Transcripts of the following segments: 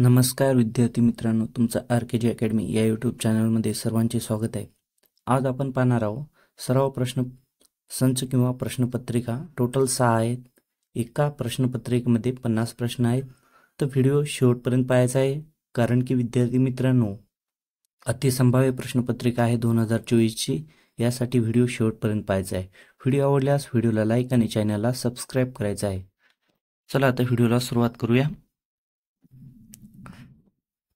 नमस्कार विद्यार्थी मित्रांनो, तुमचं RKG अकॅडमी या यूट्यूब चॅनलमध्ये सर्वांचे स्वागत आहे. आज आपण पाहणार आहोत सराव प्रश्न संच किंवा प्रश्नपत्रिका. टोटल 6 आहेत. एका प्रश्नपत्रिकेमध्ये 50 प्रश्न आहेत. तर व्हिडिओ शेवटपर्यंत पाहायचा आहे, कारण की विद्यार्थी मित्रांनो, अतिसंभाव्य प्रश्नपत्रिका आहे 2024ची. यासाठी व्हिडिओ शेवटपर्यंत पाहायचा आहे. व्हिडिओ आवडल्यास व्हिडिओला लाईक आणि चॅनलला सबस्क्राईब करायचं आहे. चला आता व्हिडिओला सुरुवात करूया.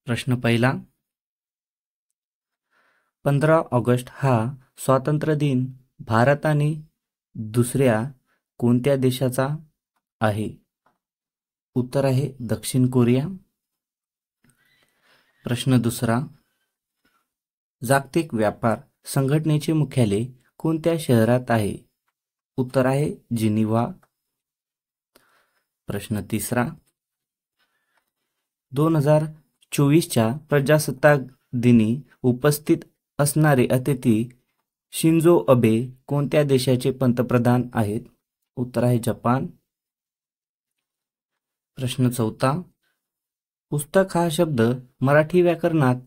प्रश्न पहिला, 15 ऑगस्ट हा स्वातंत्र्य दिन भारताने दुसऱ्या कोणत्या देशाचा आहे? उत्तर आहे दक्षिण कोरिया. प्रश्न दुसरा, जागतिक व्यापार संघटनेचे मुख्यालय कोणत्या शहरात आहे? उत्तर आहे जिनिव्हा. प्रश्न तिसरा, 2024च्या प्रजासत्ताक दिनी उपस्थित असणारे अतिथी शिंजो अबे कोणत्या देशाचे पंतप्रधान आहेत? उत्तर आहे जपान. प्रश्न चौथा, पुस्तक हा शब्द मराठी व्याकरणात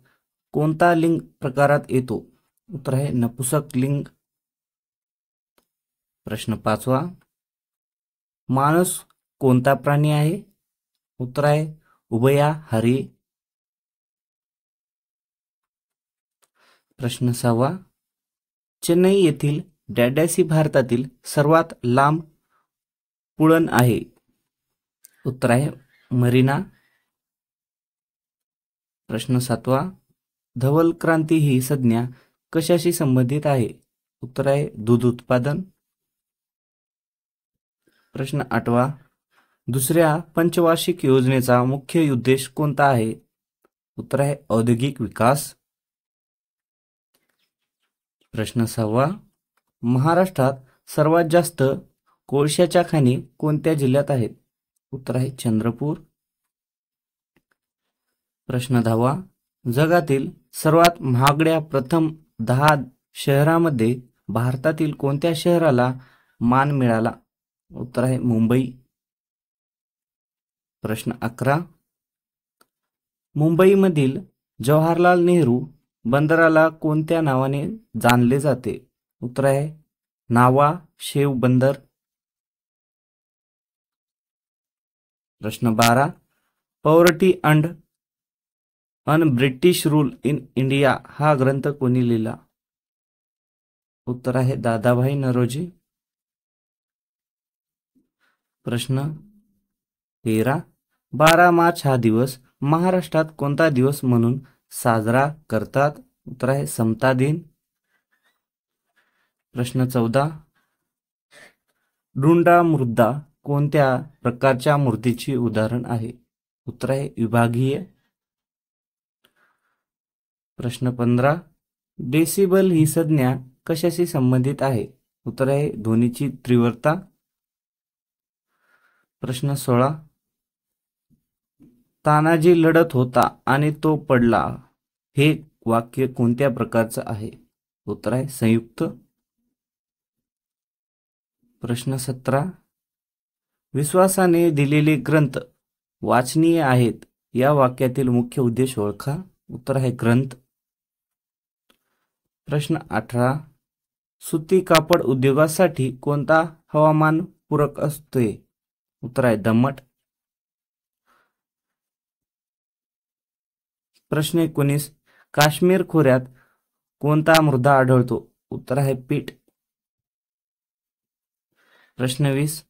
कोणता लिंग प्रकारात येतो? उत्तर आहे नपुंसक लिंग. प्रश्न पाचवा, माणूस कोणता प्राणी आहे? उत्तर आहे उभयाहारी. प्रश्न सहावा, चेन्नई येथील डॅडॅसी भारतातील सर्वात लांब पुळण आहे? उत्तर आहे मरीना. प्रश्न सातवा, धवल क्रांती ही संज्ञा कशाशी संबंधित आहे? उत्तर आहे दूध उत्पादन. प्रश्न आठवा, दुसऱ्या पंचवार्षिक योजनेचा मुख्य उद्देश कोणता आहे? उत्तर आहे औद्योगिक विकास. प्रश्न सहावा, महाराष्ट्रात सर्वात जास्त कोळशाच्या खाणी कोणत्या जिल्ह्यात आहेत? उत्तर आहे चंद्रपूर. प्रश्न 10वा, जगातील सर्वात महागड्या प्रथम 10 शहरामध्ये भारतातील कोणत्या शहराला मान मिळाला? उत्तर आहे मुंबई. प्रश्न 11, मुंबईमधील जवाहरलाल नेहरू बंदराला कोणत्या नावाने जाणले जाते? उत्तर आहे नावा शेव बंदर. प्रश्न 12, poverty and un British rule in India हा ग्रंथ कोणी लिहिला? उत्तर आहे दादाभाई नौरोजी. प्रश्न 13, 12 मार्च हा दिवस महाराष्ट्रात कोणता दिवस म्हणून साजरा करतात? उत्तर आहे समता दिन. प्रश्न 14, डुंडा मृदा कोणत्या प्रकारच्या मूर्तीचे उदाहरण आहे? उत्तर आहे विभागीय. प्रश्न 15, डेसिबल ही संज्ञा कशाशी संबंधित आहे? उत्तर आहे ध्वनीची तीव्रता. प्रश्न 16, तानाजी लढत होता आणि तो पडला हे वाक्य कोणत्या प्रकारचं आहे? उत्तर आहे संयुक्त. प्रश्न 17, विश्वासाने दिलेले ग्रंथ वाचनीय आहेत या वाक्यातील मुख्य उद्देश ओळखा. उत्तर आहे ग्रंथ. प्रश्न 18, सुती कापड उद्योगासाठी कोणता हवामान पूरक असते? उत्तर आहे दमट. प्रश्न 19, काश्मीर खोऱ्यात कोणता मृदा आढळतो? उत्तर आहे पीठ. प्रश्न 20,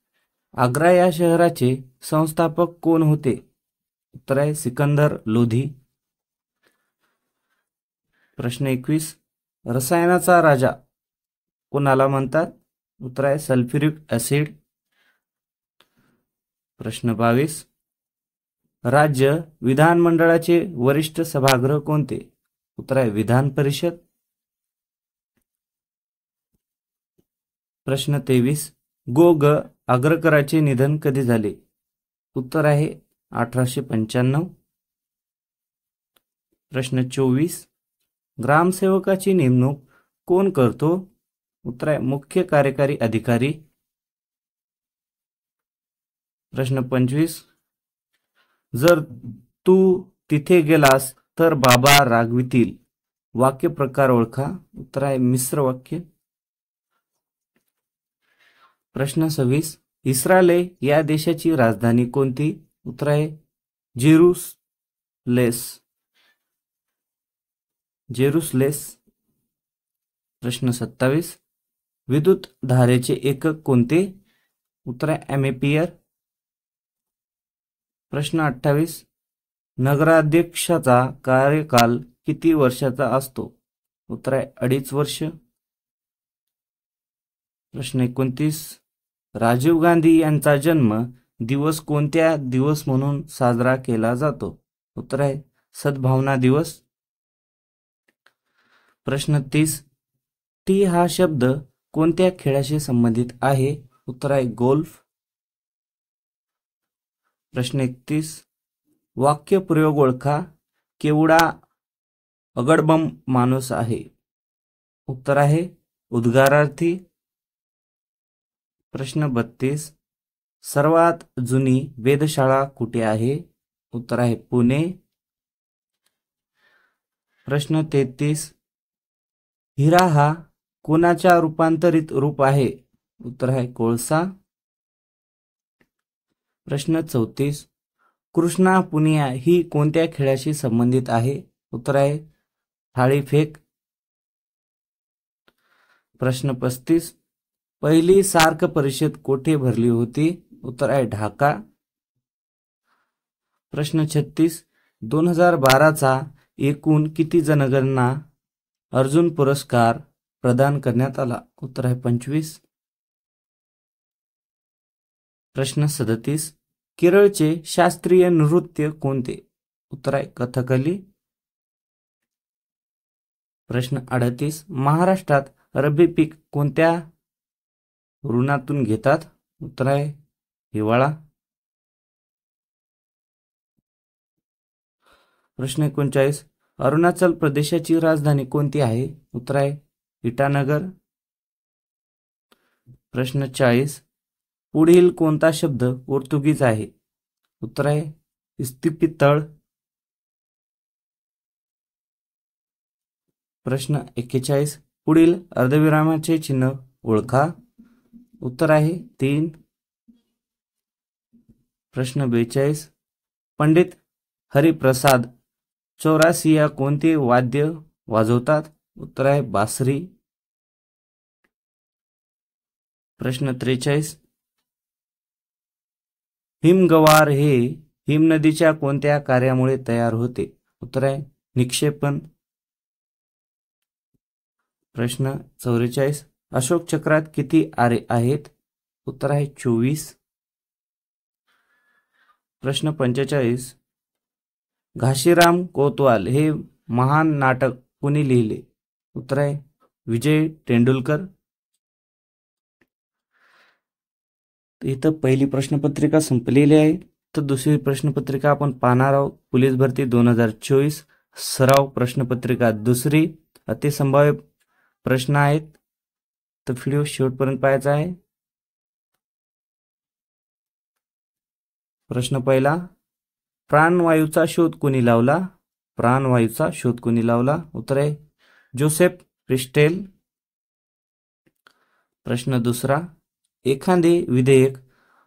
आग्रा या शहराचे संस्थापक कोण होते? उत्तर आहे सिकंदर लोधी. प्रश्न 21, रसायनाचा राजा कोणाला म्हणतात? उत्तर आहे सल्फ्युरिक ऍसिड. प्रश्न 22, राज्य विधानमंडळाचे वरिष्ठ सभागृह कोणते? उत्तर आहे विधान परिषद. प्रश्न 23, गो ग आगरकरांचे निधन कधी झाले? उत्तर आहे 1895. प्रश्न 24, ग्रामसेवकाची नेमणूक कोण करतो? उत्तर आहे मुख्य कार्यकारी अधिकारी. प्रश्न 25, जर तू तिथे गेलास तर बाबा रागवितील. वाक्य प्रकार ओळखा. उत्तर आहे मिश्र वाक्य. प्रश्न 26. इस्रायल या देशाची राजधानी कोणती? उत्तर आहे जेरुसलेस. प्रश्न 27. विद्युत धारेचे एकक कोणते? उत्तर आहे एम्पियर. प्रश्न 28. नगराध्यक्षाचा कार्यकाल किती वर्षाचा असतो? उत्तर आहे 2.5 वर्ष. प्रश्न 29. राजीव गांधी यांचा जन्म दिवस कोणत्या दिवस म्हणून साजरा केला जातो? उत्तर आहे सद्भावना दिवस. प्रश्न 30. टी हा शब्द कोणत्या खेळाशी संबंधित आहे? उत्तर आहे गोल्फ. प्रश्न 31. वाक्य प्रयोग ओळखा. केवढा अगडबम माणूस आहे? उत्तर आहे उद्गारार्थी. प्रश्न 32. सर्वात जुनी वेधशाळा कुठे आहे? उत्तर आहे पुणे. प्रश्न 33. हिरा हा कोणाच्या रूपांतरित रूप आहे? उत्तर आहे कोळसा. प्रश्न 34. कृष्णा पुनिया ही कोणत्या खेळाशी संबंधित आहे? उत्तर आहे थाळीफेक. प्रश्न 35. पहिली सार्क परिषद कोठे भरली होती? उत्तर आहे ढाका. प्रश्न 36. 2012चा एकूण किती जणांना अर्जुन पुरस्कार प्रदान करण्यात आला? उत्तर आहे 25. प्रश्न 37. केरळचे शास्त्रीय नृत्य कोणते? उत्तर आहे कथकली. प्रश्न 38. महाराष्ट्रात रब्बी पीक कोणत्या ऋतूतून घेतात? उत्तर आहे हिवाळा. प्रश्न 39. अरुणाचल प्रदेशाची राजधानी कोणती आहे? उत्तर आहे इटानगर. प्रश्न 40. पुढील कोणता शब्द पोर्तुगीज आहे? उत्तर आहे इस्तिपितळ. प्रश्न 41. पुढील अर्धविरामाचे चिन्ह ओळखा. उत्तर आहे 3. प्रश्न 42. पंडित हरिप्रसाद चौरासिया कोणते वाद्य वाजवतात? उत्तर आहे बासरी. प्रश्न 43. हिमगवार हे हिमनदीच्या कोणत्या कार्यामुळे तयार होते? उत्तर आहे निक्षेपण. प्रश्न 44. अशोक चक्रात किती आरे आहेत? उत्तर आहे 24. प्रश्न 45. घाशीराम कोतवाल हे महान नाटक कोणी लिहिले? उत्तर आहे विजय तेंडुलकर. इथं पहिली प्रश्नपत्रिका संपलेली आहे. तर दुसरी प्रश्नपत्रिका आपण पाहणार आहोत. पोलीस भरती 2024 सराव प्रश्नपत्रिका दुसरी. अतिसंभाव्य प्रश्न आहेत, तर व्हिडिओ शेवटपर्यंत पाहायचा आहे. प्रश्न पहिला. प्राणवायूचा शोध कोणी लावला? प्राणवायूचा शोध कोणी लावला? उत्तर आहे जोसेफ प्रिस्टेल. प्रश्न दुसरा. एखादे विधेयक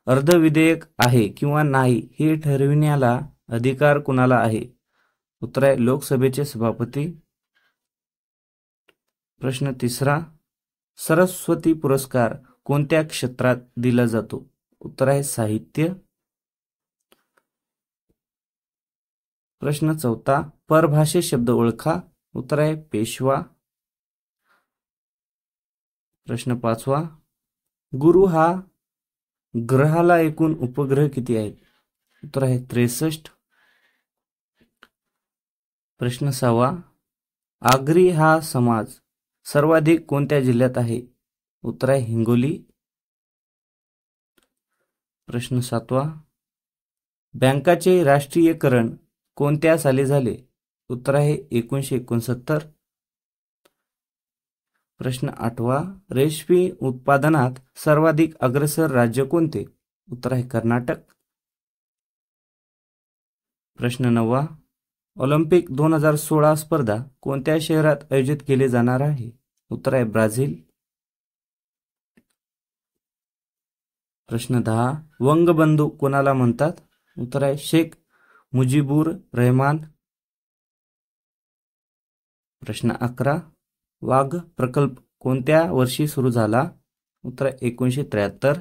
अर्धविधेयक आहे किंवा नाही हे ठरविण्याला अधिकार कुणाला आहे? उत्तर आहे लोकसभेचे सभापती. प्रश्न तिसरा. सरस्वती पुरस्कार कोणत्या क्षेत्रात दिला जातो? उत्तर आहे साहित्य. प्रश्न चौथा. परभाषे शब्द ओळखा. उत्तर आहे पेशवा. प्रश्न पाचवा. गुरु हा ग्रहाला एकूण उपग्रह किती आहेत? उत्तर आहे 63. प्रश्न सहावा. आगरी हा समाज सर्वाधिक कोणत्या जिल्ह्यात आहे? उत्तर आहे हिंगोली. प्रश्न सातवा. बँकाचे राष्ट्रीयकरण कोणत्या साली झाले? उत्तर आहे 1969. प्रश्न आठवा. रेशमी उत्पादनात सर्वाधिक अग्रेसर राज्य कोणते? उत्तर आहे कर्नाटक. प्रश्न नववा. ऑलिम्पिक 2016 स्पर्धा कोणत्या शहरात आयोजित केले जाणार आहे? उत्तर आहे ब्राझील. प्रश्न 10. वंगबंधू कोणाला म्हणतात? उत्तर आहे शेख मुजीबुर रहमान. प्रश्न 11. वाघ प्रकल्प कोणत्या वर्षी सुरू झाला? उत्तर आहे 1973.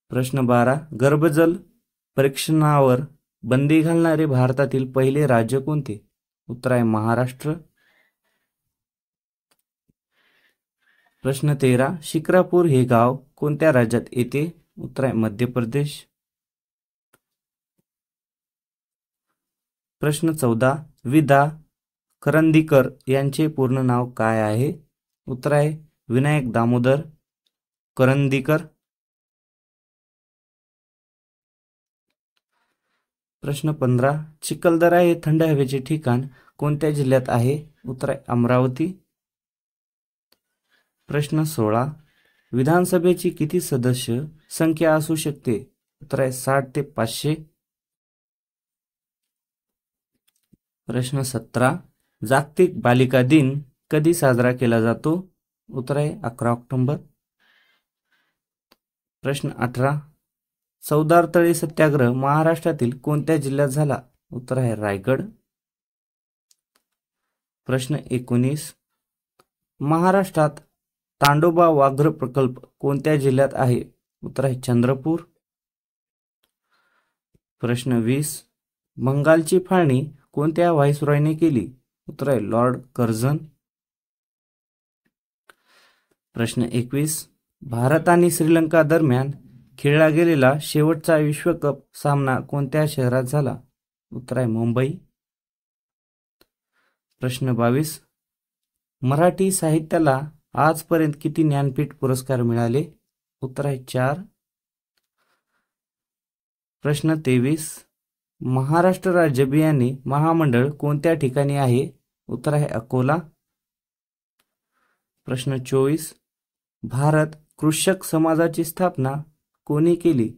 प्रश्न 12. गर्भजल परीक्षणावर बंदी घालणारे भारतातील पहिले राज्य कोणते? उत्तर आहे महाराष्ट्र. प्रश्न 13. शिक्रापूर हे गाव कोणत्या राज्यात येते? उत्तर आहे मध्य प्रदेश. प्रश्न 14. विदा करंदीकर यांचे पूर्ण नाव काय आहे? उत्तर आहे विनायक दामोदर करंदीकर. प्रश्न 15. चिखलदरा हे थंड हवेचे ठिकाण कोणत्या जिल्ह्यात आहे? उत्तर आहे अमरावती. प्रश्न 16. विधानसभेची किती सदस्य संख्या असू शकते? उत्तर आहे 60 ते 500. प्रश्न 17. जागतिक बालिका दिन कधी साजरा केला जातो? उत्तर आहे 11 ऑक्टोबर. प्रश्न 18. चवदार तळे सत्याग्रह महाराष्ट्रातील कोणत्या जिल्ह्यात झाला? उत्तर आहे रायगड. प्रश्न 19. महाराष्ट्रात तांडोबा व्याघ्र प्रकल्प कोणत्या जिल्ह्यात आहे? उत्तर आहे चंद्रपूर. प्रश्न 20. बंगालची फाळणी कोणत्या व्हाईसरॉयने केली? उत्तर आहे लॉर्ड कर्झन. प्रश्न 21. भारत आणि श्रीलंका दरम्यान खेळला गेलेला शेवटचा विश्वकप सामना कोणत्या शहरात झाला? उत्तर आहे मुंबई. प्रश्न 22. मराठी साहित्याला आजपर्यंत किती ज्ञानपीठ पुरस्कार मिळाले? उत्तर आहे 4. प्रश्न 23. महाराष्ट्र राज्य बियाणे महामंडळ कोणत्या ठिकाणी आहे? उत्तर आहे अकोला. प्रश्न 24. भारत कृषक समाजाची स्थापना कोणी केली?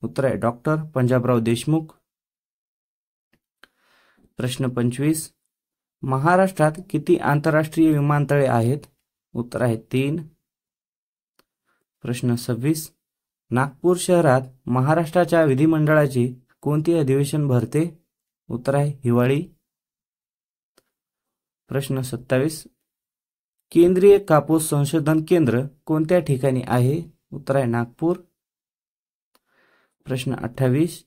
उत्तर आहे डॉक्टर पंजाबराव देशमुख. प्रश्न 25. महाराष्ट्रात किती आंतरराष्ट्रीय विमानतळे आहेत? उत्तर आहे 3. प्रश्न 26. नागपूर शहरात महाराष्ट्राच्या विधिमंडळाचे कोणते अधिवेशन भरते? उत्तर आहे हिवाळी. प्रश्न 27. केंद्रीय कापूस संशोधन केंद्र कोणत्या ठिकाणी आहे? उत्तर आहे नागपूर. प्रश्न 28.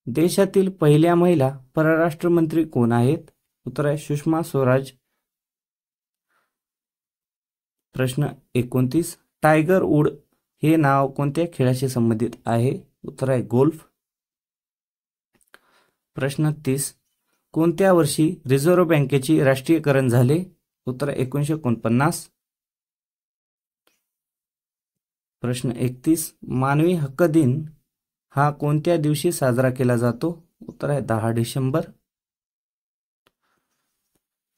देशातील पहिल्या महिला परराष्ट्र मंत्री कोण आहेत? उत्तर आहे सुषमा स्वराज. प्रश्न 29. टायगर वूड हे नाव कोणत्या खेळाशी संबंधित आहे? उत्तर आहे गोल्फ. प्रश्न 30. कोणत्या वर्षी रिझर्व्ह बँकेचे राष्ट्रीयकरण झाले? उत्तर 1949. प्रश्न 31. मानवी हक्क दिन हा कोणत्या दिवशी साजरा केला जातो? उत्तर आहे 10 डिसेंबर.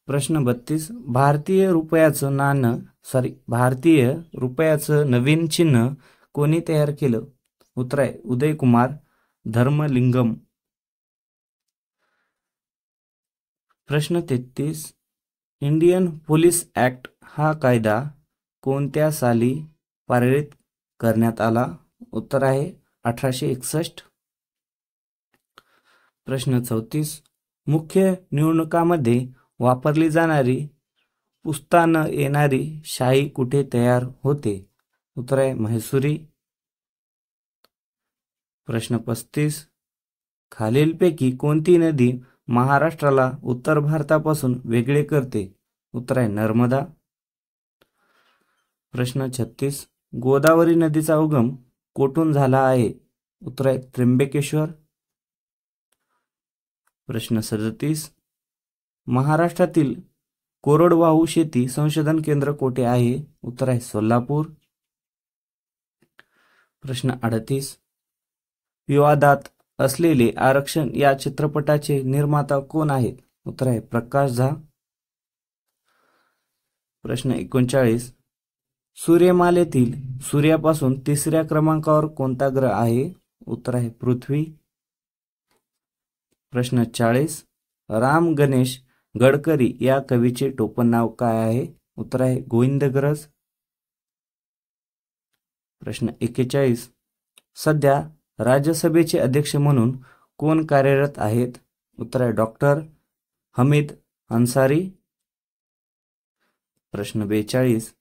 प्रश्न 32. भारतीय रुपयाचं नवीन चिन्ह कोणी तयार केलं? उत्तर आहे उदयकुमार धर्मलिंगम. प्रश्न 33. इंडियन पोलीस ऍक्ट हा कायदा कोणत्या साली पारित करण्यात आला? उत्तर आहे 1861. प्रश्न 34. मुख्य निवडणुकांमध्ये वापरली जाणारी पुसता न येणारी शाई कुठे तयार होते? उत्तर आहे म्हैसुरी. प्रश्न 35. खालीलपैकी कोणती नदी महाराष्ट्राला उत्तर भारतापासून वेगळे करते? उत्तर आहे नर्मदा. प्रश्न 36. गोदावरी नदीचा उगम कोठून झाला आहे? उत्तर आहे त्र्यंबकेश्वर. प्रश्न 37. महाराष्ट्रातील कोरडवाहू शेती संशोधन केंद्र कोठे आहे? उत्तर आहे सोलापूर. प्रश्न 38. विवादात असलेले आरक्षण या चित्रपटाचे निर्माता कोण आहेत? उत्तर आहे प्रकाश झा. प्रश्न 39. सूर्यमालेतील सूर्यापासून तिसऱ्या क्रमांकावर कोणता ग्रह आहे? उत्तर आहे पृथ्वी. प्रश्न 40. राम गणेश गडकरी या कवीचे टोपण नाव काय आहे? उत्तर आहे गोविंदग्रज. प्रश्न 41. सध्या राज्यसभेचे अध्यक्ष म्हणून कोण कार्यरत आहेत? उत्तर आहे डॉक्टर हमीद अन्सारी. प्रश्न 42.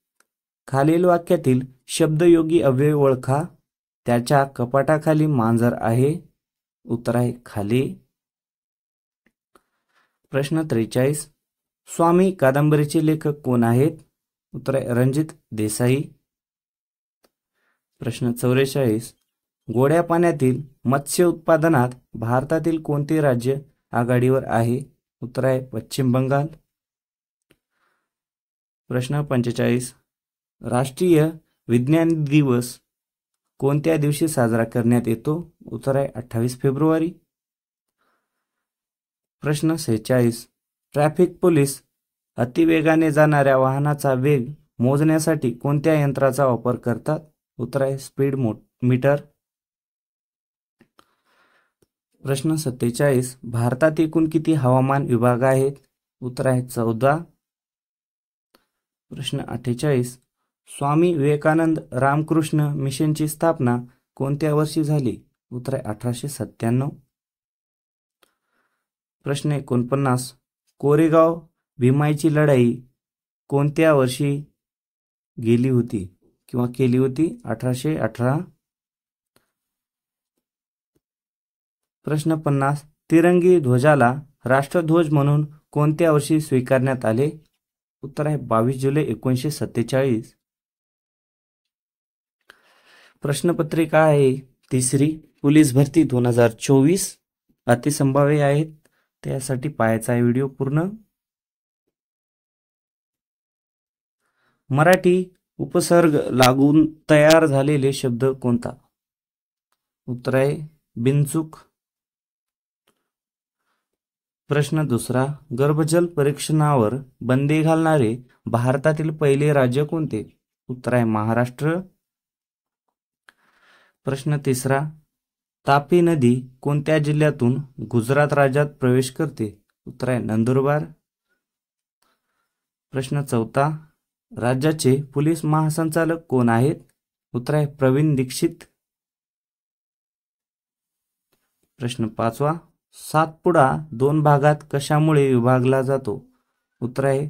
खालील वाक्यातील शब्दयोगी अव्यय ओळखा. त्याच्या कपाटाखाली मांजर आहे. उत्तर आहे खाली. प्रश्न 43. स्वामी कादंबरीचे लेखक कोण आहेत? उत्तर आहे रणजित देसाई. प्रश्न 44. गोड्या पाण्यातील मत्स्य उत्पादनात भारतातील कोणते राज्य आघाडीवर आहे? उत्तर आहे पश्चिम बंगाल. प्रश्न 45. राष्ट्रीय विज्ञान दिवस कोणत्या दिवशी साजरा करण्यात येतो? उत्तर आहे 28 फेब्रुवारी. प्रश्न 46. ट्रॅफिक पोलीस अतिवेगाने जाणाऱ्या वाहनाचा वेग मोजण्यासाठी कोणत्या यंत्राचा वापर करतात? उत्तर आहे स्पीड मीटर. प्रश्न 47. भारतात एकूण किती हवामान विभाग आहेत? उत्तर आहे 14. प्रश्न 48. स्वामी विवेकानंद रामकृष्ण मिशनची स्थापना कोणत्या वर्षी झाली? उत्तर आहे 1897. प्रश्न 49. कोरेगाव भीमाईची लढाई कोणत्या वर्षी केली होती? 1818. प्रश्न 50. तिरंगी ध्वजाला राष्ट्रध्वज म्हणून कोणत्या वर्षी स्वीकारण्यात आले? उत्तर आहे 22 जुलै 1947. प्रश्नपत्रिका आहे तिसरी, पोलीस भरती 2024 अतिसंभाव्य आहेत. त्यासाठी पाहायचा आहे व्हिडिओ पूर्ण. मराठी उपसर्ग लागून तयार झालेले शब्द कोणता? उत्तर आहे बिनचूक. प्रश्न दुसरा. गर्भजल परीक्षणावर बंदी घालणारे भारतातील पहिले राज्य कोणते? उत्तर आहे महाराष्ट्र. प्रश्न तिसरा. तापी नदी कोणत्या जिल्ह्यातून गुजरात राज्यात प्रवेश करते? उत्तर आहे नंदुरबार. प्रश्न चौथा. राज्याचे पोलीस महासंचालक कोण आहेत? उत्तर आहे प्रवीण दीक्षित. प्रश्न पाचवा. सातपुडा 2 भागात कशामुळे विभागला जातो? उत्तर आहे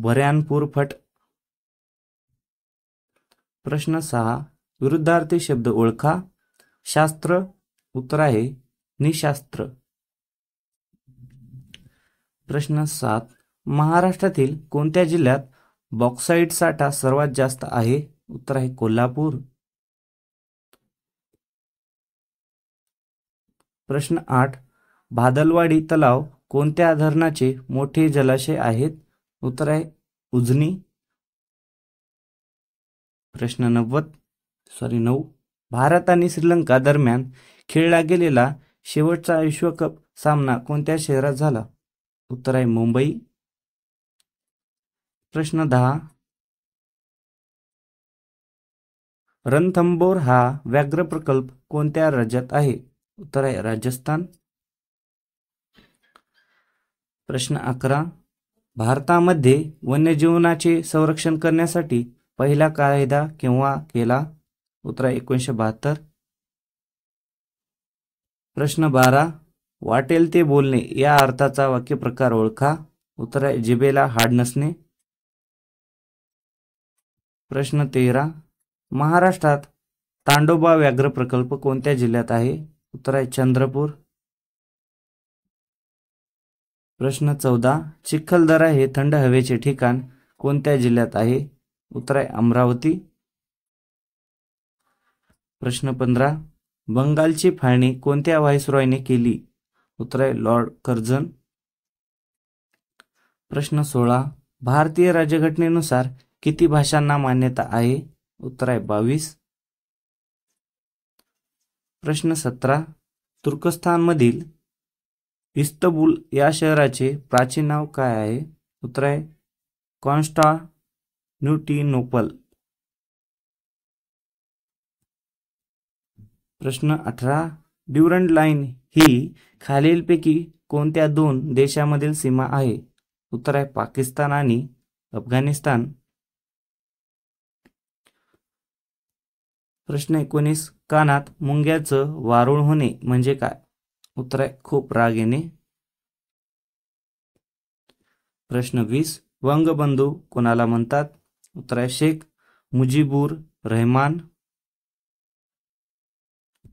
बऱ्यानपूर फट. प्रश्न 6. विरुद्धार्थी शब्द ओळखा. शास्त्र. उत्तर आहे निशास्त्र. प्रश्न 7. महाराष्ट्रातील कोणत्या जिल्ह्यात बॉक्साईट साठा सर्वात जास्त आहे? उत्तर आहे कोल्हापूर. प्रश्न 8. भादलवाडी तलाव कोणत्या धरणाचे मोठे जलाशय आहेत? उत्तर आहे उजनी. प्रश्न 9. भारत आणि श्रीलंका दरम्यान खेळला गेलेला शेवटचा विश्वकप सामना कोणत्या शहरात झाला? उत्तर आहे मुंबई. प्रश्न 10. रणथंबोर हा व्याघ्र प्रकल्प कोणत्या राज्यात आहे? उत्तर आहे राजस्थान. प्रश्न 11. भारतामध्ये वन्यजीवनाचे संरक्षण करण्यासाठी पहिला कायदा केव्हा केला? उत्तर आहे 1972. प्रश्न 12. वाटेल ते बोलणे या अर्थाचा वाक्यप्रकार ओळखा. उत्तर आहे जिभेला हाड नसणे. प्रश्न 13. महाराष्ट्रात तांडोबा व्याघ्र प्रकल्प कोणत्या जिल्ह्यात आहे? उत्तर आहे चंद्रपूर. प्रश्न 14. चिखलदरा हे थंड हवेचे ठिकाण कोणत्या जिल्ह्यात आहे? उत्तर आहे अमरावती. प्रश्न 15. बंगालची फाळणी कोणत्या व्हाईसरॉयने केली? उत्तर आहे लॉर्ड कर्झन. प्रश्न 16. भारतीय राज्यघटनेनुसार किती भाषांना मान्यता आहे? उत्तर आहे 22. प्रश्न 17. तुर्कस्तानमधील इस्तंबूल या शहराचे प्राचीन नाव काय आहे? उत्तर आहे कॉन्स्टान्टिनोपल. प्रश्न 18. ड्युरंड लाईन ही खालीलपैकी कोणत्या दोन देशामधील सीमा आहे? उत्तर आहे पाकिस्तान आणि अफगाणिस्तान. प्रश्न 19. कानात मुंग्याचं वारूळ होणे म्हणजे काय? उत्तर आहे खूप राग येणे. प्रश्न 20. वंगबंधू कोणाला म्हणतात? उत्तर आहे शेख मुजीबुर रहमान.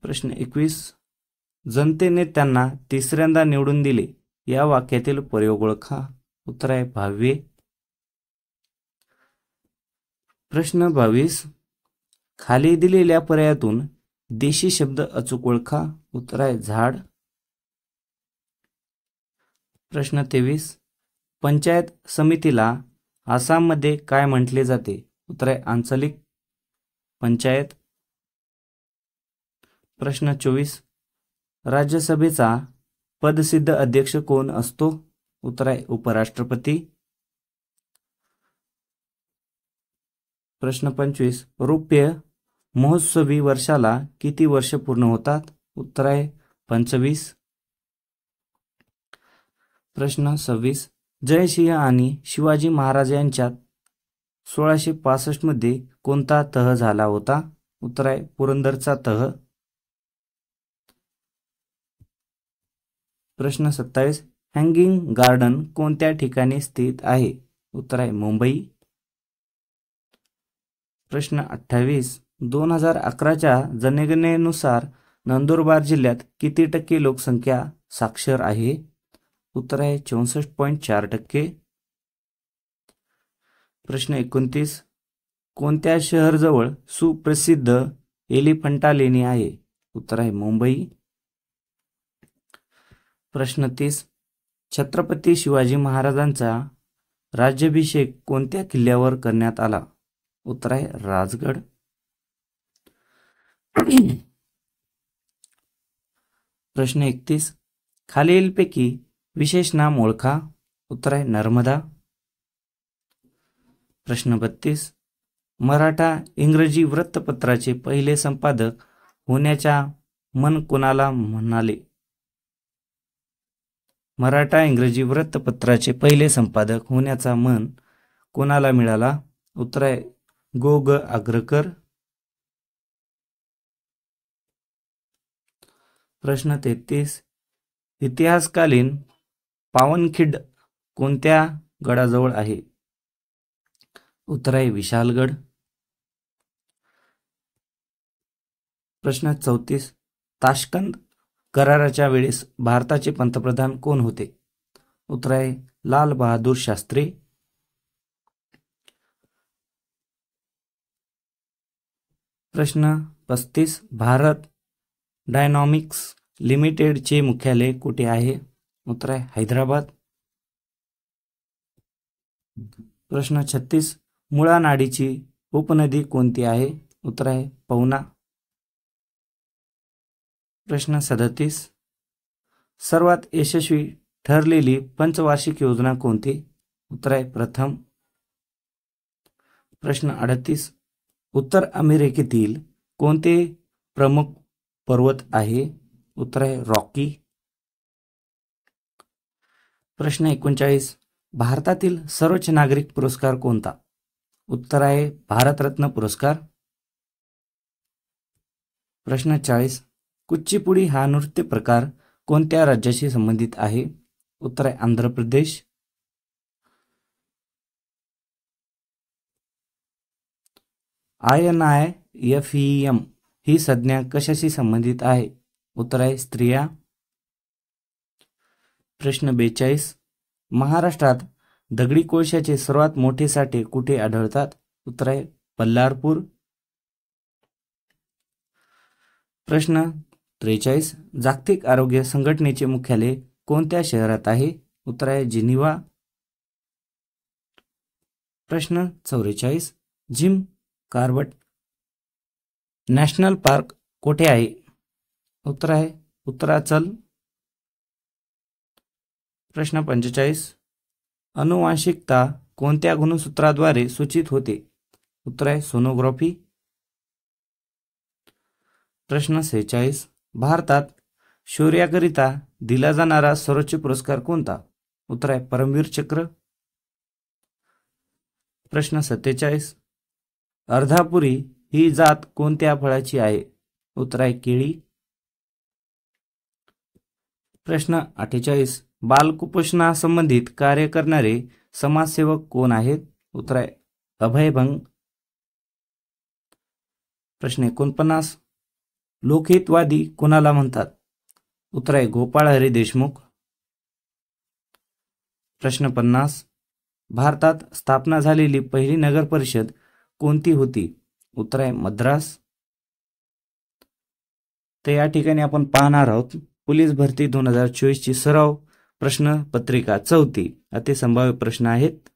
प्रश्न 21. जनतेने त्यांना तिसऱ्यांदा निवडून दिले या वाक्यातील प्रयोग ओळखा. उत्तर आहे भाव्ये. प्रश्न 22. खाली दिलेल्या पर्यायातून देशी शब्द अचूक ओळखा. उत्तर आहे झाड. प्रश्न 23. पंचायत समितीला आसाममध्ये काय म्हटले जाते? उत्तर आहे आंचलिक पंचायत. प्रश्न 24. राज्यसभेचा पदसिद्ध अध्यक्ष कोण असतो? उत्तर आहे उपराष्ट्रपती. प्रश्न 25. रौप्य महोत्सवी वर्षाला किती वर्ष पूर्ण होतात? उत्तर आहे 25. प्रश्न 26. जयसिंह आणि शिवाजी महाराज यांच्यात 1665 मध्ये कोणता तह झाला होता? उत्तर आहे पुरंदरचा तह. प्रश्न 27. हँगिंग गार्डन कोणत्या ठिकाणी स्थित आहे? उत्तर आहे मुंबई. प्रश्न 28. 2011च्या जनगणनेनुसार नंदुरबार जिल्ह्यात किती टक्के लोकसंख्या साक्षर आहे? उत्तर आहे 64.4%. प्रश्न 29. कोणत्या शहराजवळ सुप्रसिद्ध एलिफंटा लेणी आहे? उत्तर आहे मुंबई. प्रश्न 30. छत्रपती शिवाजी महाराजांचा राज्याभिषेक कोणत्या किल्ल्यावर करण्यात आला? उत्तर आहे राजगड. प्रश्न 31. खालीलपैकी विशेष नाम ओळखा. उत्तर आहे नर्मदा. प्रश्न 32. मराठा इंग्रजी वृत्तपत्राचे पहिले संपादक होण्याच्या मन कोणाला म्हणाले? मराठा इंग्रजी वृत्तपत्राचे पहिले संपादक होण्याचा मन कोणाला मिळाला? उत्तर आहे गो ग आग्रकर. प्रश्न 33. इतिहासकालीन पावनखिंड कोणत्या गडाजवळ आहे? उत्तर आहे विशालगड. प्रश्न 34. ताशकंद कराराच्या वेळेस भारताचे पंतप्रधान कोण होते? उत्तर आहे लाल बहादूर शास्त्री. प्रश्न 35. भारत डायनॉमिक्स लिमिटेडचे मुख्यालय कुठे आहे? उत्तर आहे हैदराबाद. प्रश्न 36. मुळा नाडीची उपनदी कोणती आहे? उत्तर आहे पवना. प्रश्न 37. सर्वात यशस्वी ठरलेली पंचवार्षिक योजना कोणती? उत्तर आहे प्रथम. प्रश्न 38. उत्तर अमेरिकेतील कोणते प्रमुख पर्वत आहे? उत्तर आहे रॉकी. प्रश्न 39. भारतातील सर्वोच्च नागरिक पुरस्कार कोणता? उत्तर आहे भारतरत्न पुरस्कार. प्रश्न 40. कुचिपुडी हा नृत्य प्रकार कोणत्या राज्याशी संबंधित आहे? उत्तर आहे आंध्र प्रदेश. INIFEM ही संज्ञा कशाशी संबंधित आहे? उत्तर आहे स्त्रिया. प्रश्न 42. महाराष्ट्रात दगडी कोळशाचे सर्वात मोठे साठे कुठे आढळतात? उत्तर आहे बल्लारपूर. प्रश्न 43. जागतिक आरोग्य संघटनेचे मुख्यालय कोणत्या शहरात आहे? उत्तर आहे जिनिव्हा. प्रश्न 44. जिम कॉर्बेट नॅशनल पार्क कोठे आहे? उत्तर आहे उत्तरांचल. प्रश्न 45. अनुवांशिकता कोणत्या गुणसूत्राद्वारे सूचित होते? उत्तर आहे सोनोग्राफी. प्रश्न 46. भारतात शौर्याकरिता दिला जाणारा सर्वोच्च पुरस्कार कोणता? उत्तर आहे परमवीर चक्र. प्रश्न 47. अर्धापुरी ही जात कोणत्या फळाची आहे? उत्तर आहे केळी. प्रश्न 48. बालकुपोषणासंबंधित कार्य करणारे समाजसेवक कोण आहेत? उत्तर आहे अभयभंग. प्रश्न 49. लोकहितवादी कोणाला म्हणतात? उत्तर आहे गोपाळ हरी देशमुख. प्रश्न 50. भारतात स्थापना झालेली पहिली नगर परिषद कोणती होती? उत्तर आहे मद्रास. तर या ठिकाणी आपण पाहणार आहोत पोलीस भरती 2024 ची सराव प्रश्न पत्रिका 4 अति संभाव्य प्रश्न आहेत.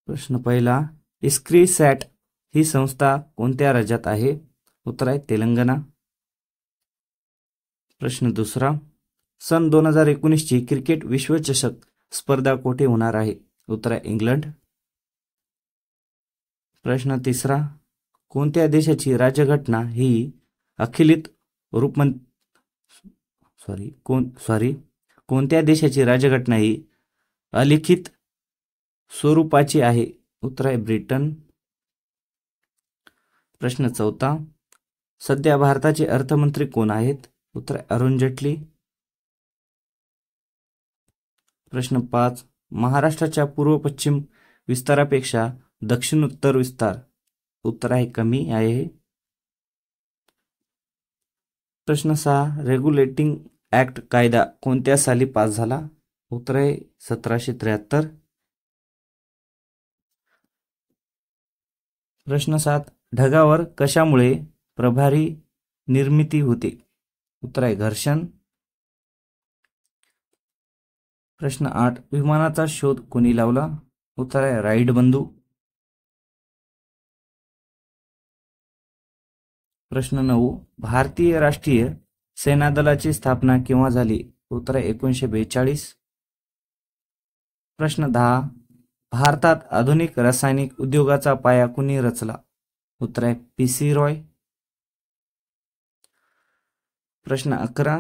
प्रश्न पहिला. इस्क्री सॅट ही संस्था कोणत्या राज्यात आहे? उत्तर आहे तेलंगणा. प्रश्न दुसरा. सन 2019 ची क्रिकेट विश्वचषक स्पर्धा कोठे होणार आहे? उत्तर आहे इंग्लंड. प्रश्न तिसरा. कोणत्या देशाची राज्यघटना ही अखिलित कोणत्या देशाची राज्यघटना ही अलिखित स्वरूपाची आहे? उत्तर आहे ब्रिटन. प्रश्न चौथा. सध्या भारताचे अर्थमंत्री कोण आहेत? उत्तर आहे अरुण जेटली. प्रश्न 5. महाराष्ट्राच्या पूर्व पश्चिम विस्तारापेक्षा दक्षिण उत्तर विस्तार उत्तर आहे कमी आहे. प्रश्न 6. रेग्युलेटिंग ऍक्ट कायदा कोणत्या साली पास झाला? उत्तर आहे 1773. प्रश्न 7. ढगावर कशामुळे प्रभारी निर्मिती होते? उत्तर आहे घर्षण. प्रश्न 8. विमानाचा शोध कोणी लावला? उत्तर आहे राईट बंधू. प्रश्न 9. भारतीय राष्ट्रीय सेना दलाची स्थापना केव्हा झाली? उत्तर आहे 1942. प्रश्न 10. भारतात आधुनिक रासायनिक उद्योगाचा पाया कुणी रचला? उत्तर आहे PC रॉय. प्रश्न 11.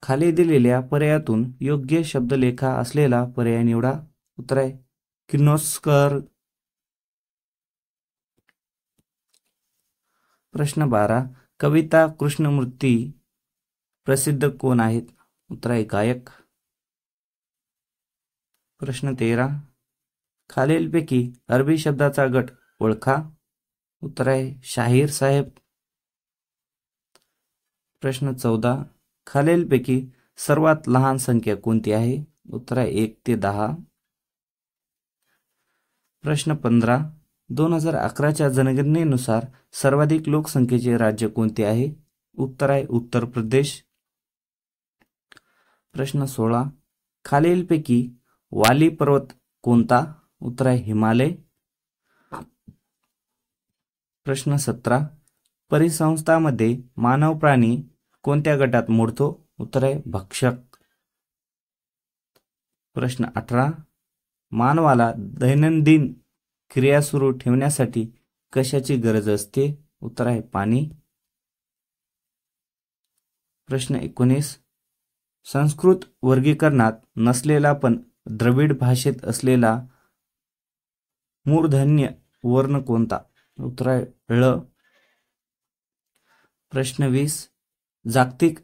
खाली दिलेल्या पर्यायातून योग्य शब्दलेखा असलेला पर्याय निवडा. उत्तर आहे किर्लोस्कर. प्रश्न 12. कविता कृष्णमूर्ती प्रसिद्ध कोण आहेत? उत्तर आहे गायक. प्रश्न 13. खालीलपैकी अरबी शब्दाचा गट ओळखा. उत्तर आहे शाहीर साहेब. प्रश्न 14. खालीलपैकी सर्वात लहान संख्या कोणती आहे? उत्तर आहे 1 ते 10. प्रश्न 15. 2011च्या जनगणनेनुसार सर्वाधिक लोकसंख्येचे राज्य कोणते आहे? उत्तर आहे उत्तर प्रदेश. प्रश्न 16. खालीलपैकी वाली पर्वत कोणता? उत्तर आहे हिमालय. प्रश्न 17. परिसंस्थांमध्ये मानव प्राणी कोणत्या गटात मोडतो? उत्तर आहे भक्षक. प्रश्न 18. मानवाला दैनंदिन क्रिया सुरू ठेवण्यासाठी कशाची गरज असते? उत्तर आहे पाणी. प्रश्न 19. संस्कृत वर्गीकरणात नसलेला पण द्रविड भाषेत असलेला मूर्धन्य वर्ण कोणता? उत्तर आहे ळ. प्रश्न 20. जागतिक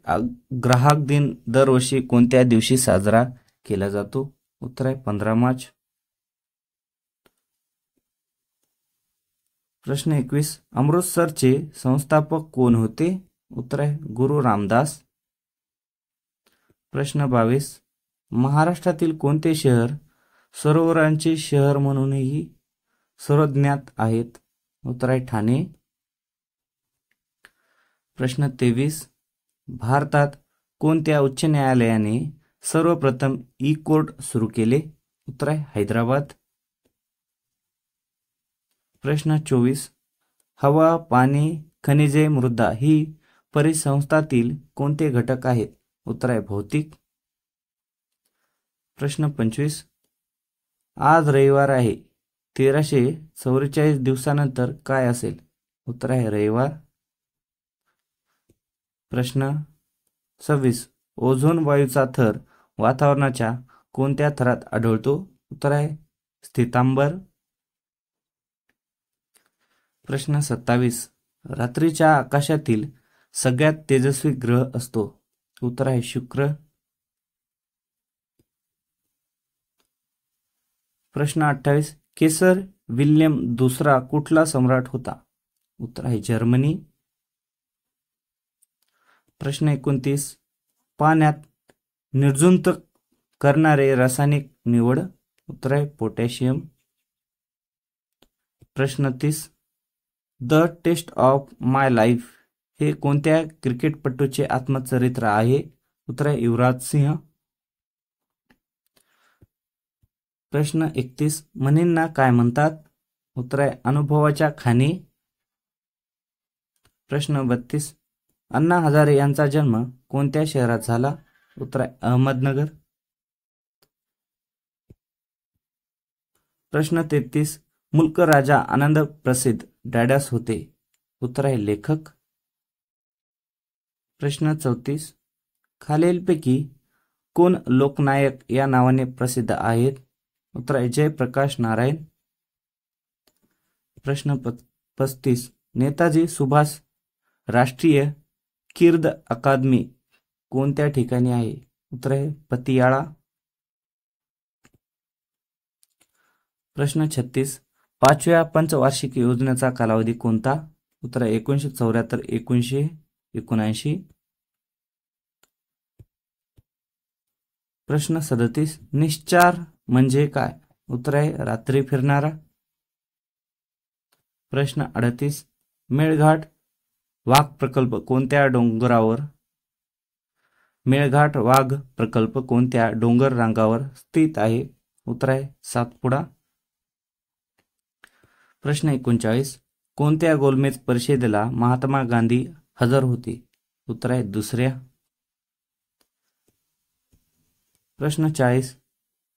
ग्राहक दिन दरवर्षी कोणत्या दिवशी साजरा केला जातो? उत्तर आहे 15 मार्च. प्रश्न 21. अमृतसरचे संस्थापक कोण होते? उत्तर आहे गुरु रामदास. प्रश्न 22. महाराष्ट्रातील कोणते शहर सरोवरांचे शहर म्हणूनही सर्वज्ञात आहेत? उत्तर आहे ठाणे. प्रश्न 23. भारतात कोणत्या उच्च न्यायालयाने सर्वप्रथम ई-कोर्ट सुरू केले? उत्तर आहे हैदराबाद. प्रश्न 24. हवा, पाणी, खनिजे, मृदा ही परिसंस्थातील कोणते घटक आहेत? उत्तर आहे भौतिक. प्रश्न 25. आज रविवार आहे. 1344 दिवसानंतर काय असेल? उत्तर आहे रविवार. प्रश्न 26. ओझोन वायूचा थर वातावरणाच्या कोणत्या थरात आढळतो? उत्तर आहे स्थितांबर. प्रश्न 27. रात्रीच्या आकाशातील सगळ्यात तेजस्वी ग्रह असतो? उत्तर आहे शुक्र. प्रश्न 28. केसर विल्यम दुसरा कुठला सम्राट होता? उत्तर आहे जर्मनी. प्रश्न 29. पाण्यात निर्जंतुक करणारे रासायनिक निवड? उत्तर आहे पोटॅशियम. प्रश्न 30. The test of my life हे कोणत्या क्रिकेटपटूचे आत्मचरित्र आहे? उत्तर आहे युवराज सिंह. प्रश्न 31. म्हणींना काय म्हणतात? उत्तर आहे अनुभवाच्या खाणी. प्रश्न 32. अण्णा हजारे यांचा जन्म कोणत्या शहरात झाला? उत्तर आहे अहमदनगर. प्रश्न 33. मुल्क राजा आनंद प्रसिद्ध डॅडॅस होते? उत्तर आहे लेखक. प्रश्न 34. खालीलपैकी कोण लोकनायक या नावाने प्रसिद्ध आहेत? उत्तर आहे जयप्रकाश नारायण. प्रश्न 35. नेताजी सुभाष राष्ट्रीय कीर्द अकादमी कोणत्या ठिकाणी आहे? उत्तर आहे पतियाळा. प्रश्न 36. 5व्या पंचवार्षिक योजनेचा कालावधी कोणता? उत्तर आहे 1974 1979. प्रश्न 37. निश्चार म्हणजे काय? उत्तर आहे रात्री फिरणारा. प्रश्न 38. मेळघाट वाघ प्रकल्प कोणत्या डोंगरावर? मेळघाट वाघ प्रकल्प कोणत्या डोंगर रांगावर स्थित आहे? उत्तर आहे सातपुडा. प्रश्न 39. कोणत्या गोलमेज परिषदेला महात्मा गांधी हजर होते? उत्तर आहे दुसऱ्या. प्रश्न 40.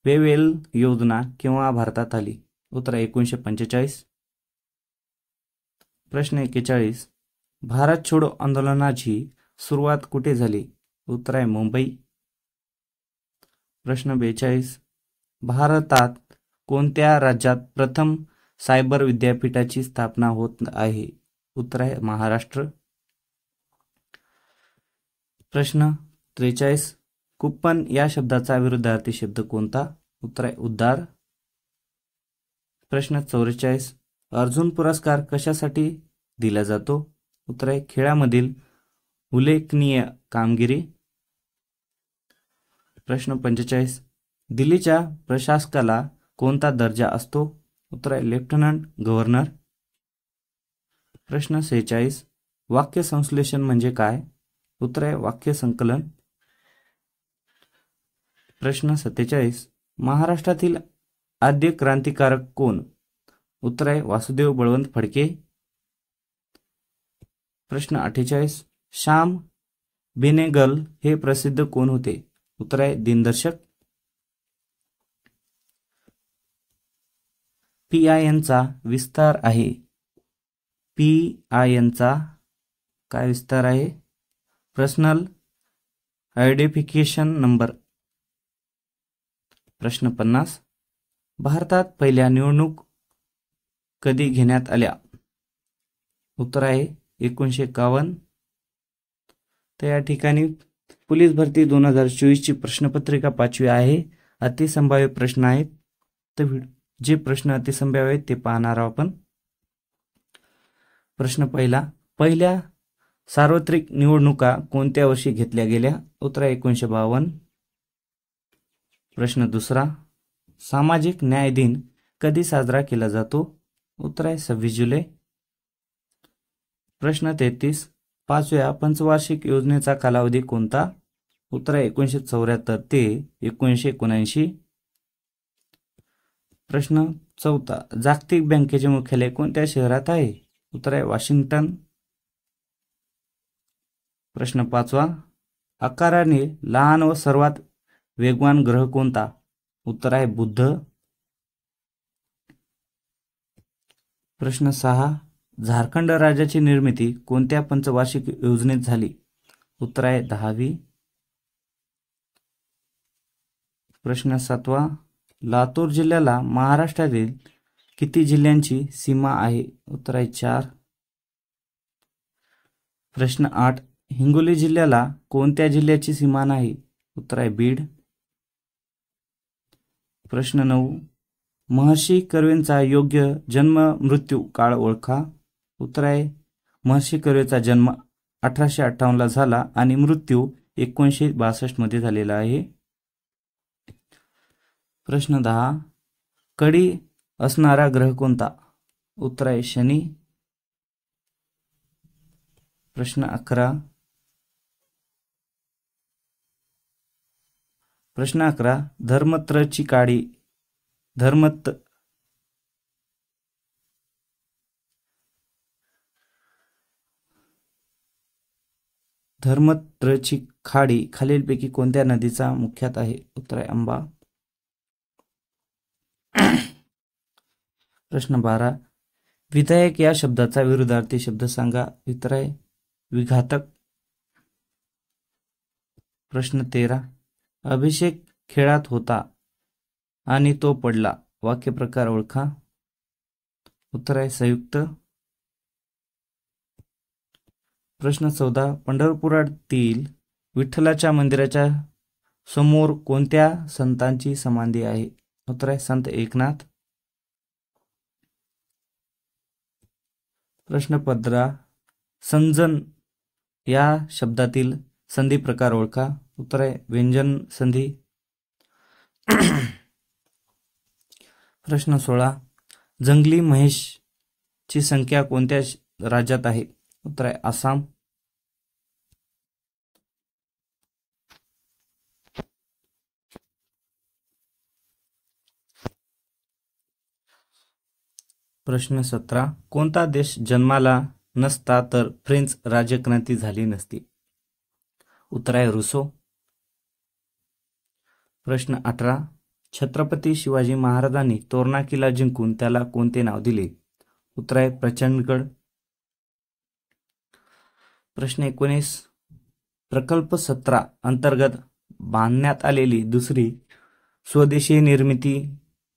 वेवेल योजना केव्हा भारतात आली? उत्तर आहे 1945. प्रश्न 41. भारत छोडो आंदोलनाची सुरुवात कुठे झाली? उत्तर आहे मुंबई. प्रश्न 42. भारतात कोणत्या राज्यात प्रथम सायबर विद्यापीठाची स्थापना होत आहे? उत्तर आहे महाराष्ट्र. प्रश्न 43. कुप्पन या शब्दाचा विरुद्धार्थी शब्द कोणता? उत्तर आहे उद्धार. प्रश्न 44. अर्जुन पुरस्कार कशासाठी दिला जातो? उत्तर आहे खेळामधील उल्लेखनीय कामगिरी. प्रश्न 45. दिल्लीच्या प्रशासकाला कोणता दर्जा असतो? उत्तर आहे लेफ्टनंट गव्हर्नर. प्रश्न 46. वाक्य संश्लेषण म्हणजे काय? उत्तर आहे वाक्य संकलन. प्रश्न 47. महाराष्ट्रातील आद्य क्रांतिकारक कोण? उत्तर आहे वासुदेव बळवंत फडके. प्रश्न 48. श्याम बेनेगल हे प्रसिद्ध कोण होते? उत्तर आहे दिनदर्शक. PIN चा विस्तार आहे. PIN चा काय विस्तार आहे? Personal identification number. प्रश्न 50. भारतात पहिल्या निवडणूक कधी घेण्यात आल्या? उत्तर आहे 1951. तर या ठिकाणी पोलीस भरती 2024 ची प्रश्नपत्रिका 5वी आहे. अतिसंभाव्य प्रश्न आहेत. तर जे प्रश्न अतिसंभाव्य आहेत ते पाहणार आहोत आपण. प्रश्न पहिल्या सार्वत्रिक निवडणुका कोणत्या वर्षी घेतल्या गेल्या? उत्तर 1952. प्रश्न 2. सामाजिक न्याय दिन कधी साजरा केला जातो? उत्तर आहे 26 जुलै. प्रश्न 33. 5व्या पंचवार्षिक योजनेचा कालावधी कोणता? उत्तर आहे 1974 ते 1979. प्रश्न 4. जागतिक बँकेचे मुख्यालय कोणत्या शहरात आहे? उत्तर आहे वॉशिंग्टन. प्रश्न 5. आकाराने लहान व सर्वात वेगवान ग्रह कोणता? उत्तर आहे बुध. प्रश्न 6. झारखंड राज्याची निर्मिती कोणत्या पंचवार्षिक योजनेत झाली? उत्तर आहे 10वी. प्रश्न 7वा. लातूर जिल्ह्याला महाराष्ट्रातील किती जिल्ह्यांची सीमा आहे? उत्तर आहे 4. प्रश्न 8. हिंगोली जिल्ह्याला कोणत्या जिल्ह्याची सीमा नाही? उत्तर आहे बीड. प्रश्न 9. महर्षी कर्वेंचा योग्य जन्म मृत्यू काळ ओळखा. उत्तर आहे महर्षी कर्वेचा जन्म 1858 झाला आणि मृत्यू 1962 मध्ये झालेला आहे. प्रश्न 10. कडी असणारा ग्रह कोणता? उत्तर आहे शनी. प्रश्न 11. धर्मत्रची काडी धर्मत्रची खाडी खालीलपैकी कोणत्या नदीचा मुख्यात आहे? उत्तर आहे अंबा. प्रश्न 12. विधायक या शब्दाचा विरुद्धार्थी शब्द सांगा. उत्तर आहे विघातक. प्रश्न 13. अभिषेक खेळात होता आणि तो पडला. वाक्यप्रकार ओळखा. उत्तर आहे संयुक्त. प्रश्न 14. पंढरपुरातील विठ्ठलाच्या मंदिराच्या समोर कोणत्या संतांची समाधी आहे? उत्तर आहे संत एकनाथ. प्रश्न 15. संजन या शब्दातील संधी प्रकार ओळखा. उत्तर आहे व्यंजन संधी. प्रश्न 16. जंगली म्हैस ची संख्या कोणत्या राज्यात आहे? उत्तर आहे आसाम. प्रश्न 17. कोणता देश जन्माला नसता तर फ्रेंच राज्यक्रांती झाली नसती? उत्तर आहे रुसो. प्रश्न 18. छत्रपती शिवाजी महाराजांनी तोरणा किल्ला जिंकून त्याला कोणते नाव दिले? उत्तर आहे प्रचंडगड. प्रश्न 19. प्रकल्प 17 अंतर्गत बांधण्यात आलेली दुसरी स्वदेशी निर्मिती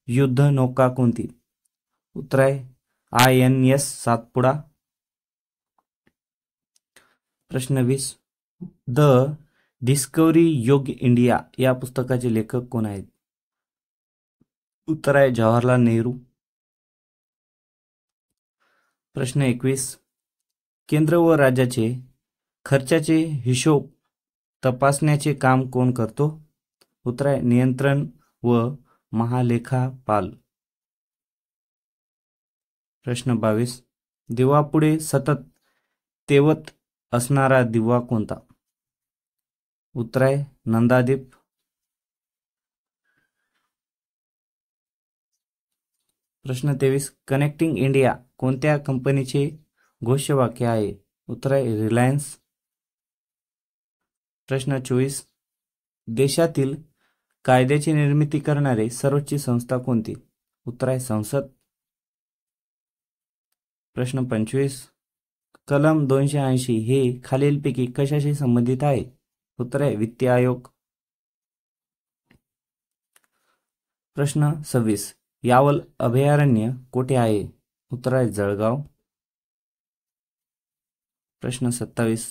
युद्ध नौका कोणती? उत्तर आहे INS सातपुडा. प्रश्न 20. द डिस्कवरी योग इंडिया या पुस्तकाचे लेखक कोण आहेत? उत्तर आहे जवाहरलाल नेहरू. प्रश्न 21. केंद्र व राज्याचे खर्चाचे हिशोब तपासण्याचे काम कोण करतो? उत्तर आहे नियंत्रण व महालेखापाल. प्रश्न 22. दिवापुढे सतत तेवत असणारा दिवा कोणता? उत्तर आहे नंदादीप. प्रश्न 23. कनेक्टिंग इंडिया कोणत्या कंपनीचे घोषवाक्य आहे? उत्तर आहे रिलायन्स. प्रश्न 24. देशातील कायद्याची निर्मिती करणारे सर्वोच्च संस्था कोणती? उत्तर आहे संसद. प्रश्न 25. कलम 280 हे खालीलपैकी कशाशी संबंधित आहे? उत्तर आहे वित्त आयोग. प्रश्न 26. यावल अभयारण्य कोठे आहे? उत्तर आहे जळगाव. प्रश्न 27.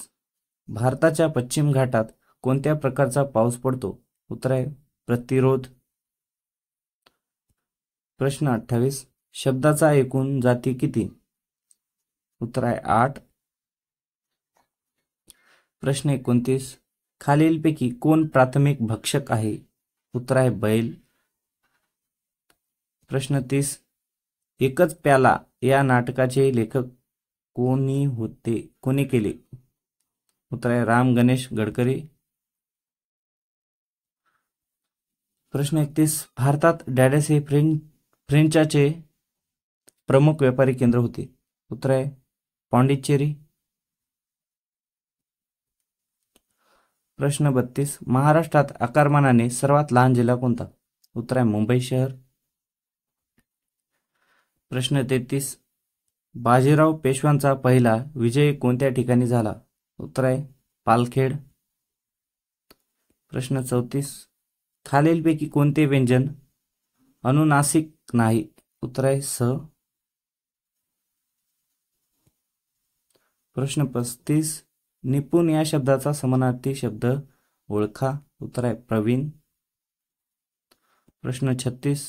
भारताच्या पश्चिम घाटात कोणत्या प्रकारचा पाऊस पडतो? उत्तर आहे प्रतिरोध. प्रश्न 28. शब्दाचा एकूण जाती किती? उत्तर आहे 8. प्रश्न 29. खालीलपैकी कोण प्राथमिक भक्षक आहे? उत्तर आहे बैल. प्रश्न 30. एकच प्याला या नाटकाचे लेखक कोणी केले? उत्तर आहे राम गणेश गडकरी. प्रश्न 31. भारतात डॅडस हे फ्रेंचाचे प्रमुख व्यापारी केंद्र होते. उत्तर आहे पाँडिचेरी. प्रश्न 32. महाराष्ट्रात आकारमानाने सर्वात लहान जिल्हा कोणता? उत्तर आहे मुंबई शहर. प्रश्न 33. बाजीराव पेशव्यांचा पहिला विजय कोणत्या ठिकाणी झाला? उत्तर आहे पालखेड. प्रश्न 34. खालीलपैकी कोणते व्यंजन अनुनासिक नाही? उत्तर आहे स. प्रश्न 35. निपुण या शब्दाचा समानार्थी शब्द ओळखा. उत्तर आहे प्रवीण. प्रश्न 36.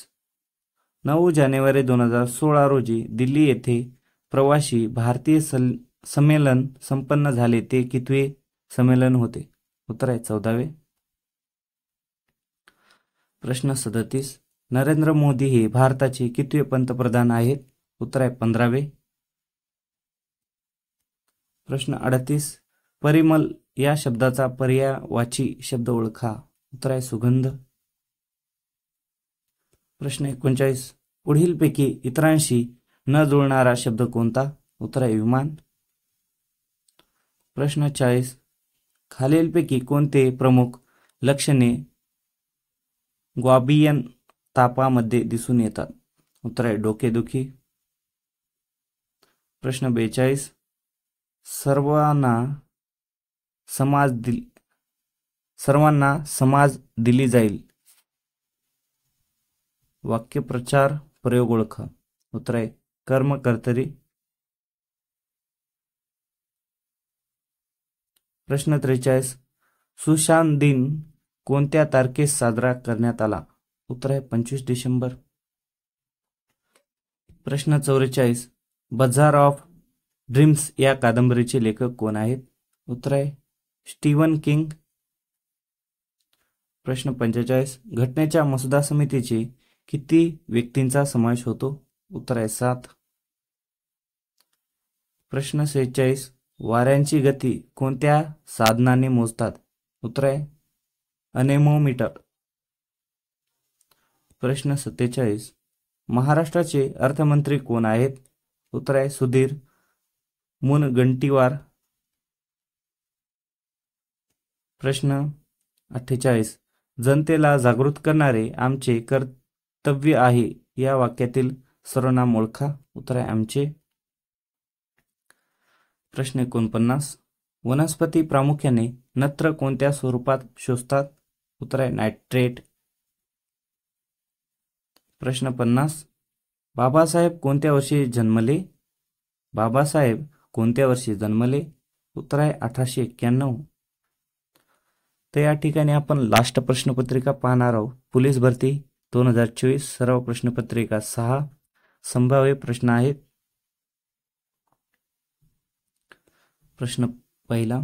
9 जानेवारी 2016 रोजी दिल्ली येथे प्रवासी भारतीय संमेलन संपन्न झाले ते कितवे संमेलन होते? उत्तर आहे 14वे. प्रश्न 37. नरेंद्र मोदी हे भारताचे कितवे पंतप्रधान आहेत? उत्तर आहे 15वे. प्रश्न 38. परिमल या शब्दाचा पर्यायवाची शब्द ओळखा. उत्तर आहे सुगंध. प्रश्न 39. पुढीलपैकी इतरांशी न जुळणारा शब्द कोणता? उत्तर आहे विमान. प्रश्न 40. खालीलपैकी कोणते प्रमुख लक्षणे ग्वाबियन तापामध्ये दिसून येतात? उत्तर आहे डोकेदुखी. प्रश्न 42. सर्वांना समाज दिली जाईल. वाक्यप्रचार प्रयोग ओळखा. उत्तर आहे कर्म कर्तरी. प्रश्न 43. सुशांत दिन कोणत्या तारखेस साजरा करण्यात आला? उत्तर आहे 25 डिसेंबर. प्रश्न 44. बझार ऑफ ड्रीम्स या कादंबरीचे लेखक कोण आहेत? उत्तर आहे स्टीवन किंग. प्रश्न 45. घटनेच्या मसुदा समितीचे किती व्यक्तींचा समावेश होतो? उत्तर आहे 7. प्रश्न 46. वाऱ्यांची गती कोणत्या साधनाने मोजतात? उत्तर आहे अनेमोमीटर. प्रश्न 47. महाराष्ट्राचे अर्थमंत्री कोण आहेत? उत्तर आहे सुधीर मुनगंटीवार. प्रश्न 48. जनतेला जागृत करणारे आमचे कर्तव्य आहे या वाक्यातील सर्वनाम ओळखा. उत्तर आहे आमचे. प्रश्न 49. वनस्पती प्रामुख्याने नत्र कोणत्या स्वरूपात शोषतात? उत्तर आहे नायट्रेट. प्रश्न 50. बाबासाहेब कोणत्या वर्षी जन्मले? बाबासाहेब कोणत्या वर्षी जन्मले? उत्तर आहे 1891. तर या ठिकाणी आपण लास्ट प्रश्नपत्रिका पाहणार आहोत. पोलीस भरती 2024 सर्व प्रश्नपत्रिका 6 संभाव्य प्रश्न आहेत. प्रश्न पहिला.